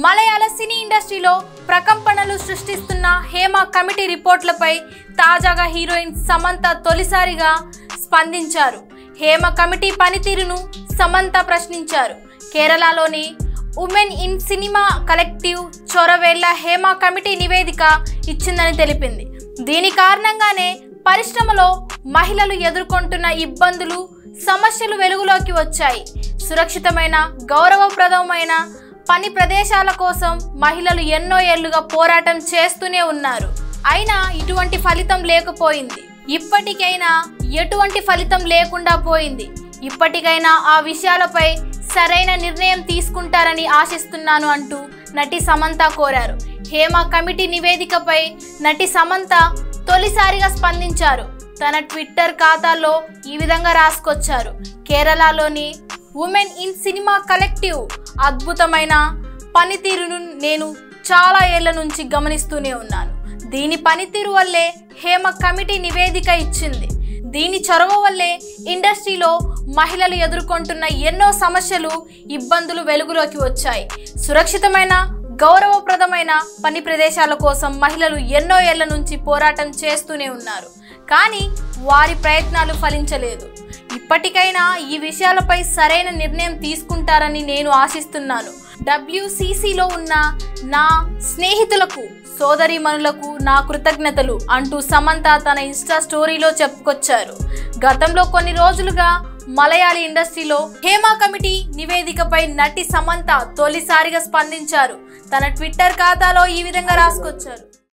మలయాళ సినీ ఇండస్ట్రీలో ప్రకంపనలు సృష్టిస్తున్న హేమ కమిటీ రిపోర్ట్లపై తాజాగా హీరోయిన్ సమంత తొలిసారిగా స్పందించారు. హేమ కమిటీ పనితీరును సమంత ప్రశ్నించారు. కేరళలోని ఉమెన్ ఇన్ సినిమా కలెక్టివ్ చొరవేళ్ల హేమ కమిటీ నివేదిక ఇచ్చిందని తెలిపింది. దీని కారణంగానే పరిశ్రమలో మహిళలు ఎదుర్కొంటున్న ఇబ్బందులు, సమస్యలు వెలుగులోకి వచ్చాయి. సురక్షితమైన, గౌరవప్రదమైన పని ప్రదేశాల కోసం మహిళలు ఎన్నో ఏళ్లుగా పోరాటం చేస్తూనే ఉన్నారు. అయినా ఇటువంటి ఫలితం లేకపోయింది. ఇప్పటికైనా ఎటువంటి ఫలితం లేకుండా పోయింది. ఇప్పటికైనా ఆ విషయాలపై సరైన నిర్ణయం తీసుకుంటారని ఆశిస్తున్నాను అంటూ నటి సమంత కోరారు. హేమ కమిటీ నివేదికపై నటి సమంత తొలిసారిగా స్పందించారు. తన ట్విట్టర్ ఖాతాలో ఈ విధంగా రాసుకొచ్చారు. కేరళలోని ఉమెన్ ఇన్ సినిమా కలెక్టివ్ అద్భుతమైన పనితీరును నేను చాలా ఏళ్ల నుంచి గమనిస్తూనే ఉన్నాను. దీని పనితీరు వల్లే హేమ కమిటీ నివేదిక ఇచ్చింది. దీని చొరవ వల్లే ఇండస్ట్రీలో మహిళలు ఎదుర్కొంటున్న ఎన్నో సమస్యలు, ఇబ్బందులు వెలుగులోకి వచ్చాయి. సురక్షితమైన, గౌరవప్రదమైన పని ప్రదేశాల కోసం మహిళలు ఎన్నో ఏళ్ల నుంచి పోరాటం చేస్తూనే ఉన్నారు. కానీ వారి ప్రయత్నాలు ఫలించలేదు. ఇప్పటికైనా ఈ విషయాలపై సరైన నిర్ణయం తీసుకుంటారని నేను ఆశిస్తున్నాను. WCCలో ఉన్న నా స్నేహితులకు, సోదరీమణులకు నా కృతజ్ఞతలు అంటూ సమంత తన ఇన్స్టా స్టోరీలో చెప్పుకొచ్చారు. గతంలో కొన్ని రోజులుగా మలయాళీ ఇండస్ట్రీలో హేమ కమిటీ నివేదికపై నటి సమంత తొలిసారిగా స్పందించారు. తన ట్విట్టర్ ఖాతాలో ఈ విధంగా రాసుకొచ్చారు.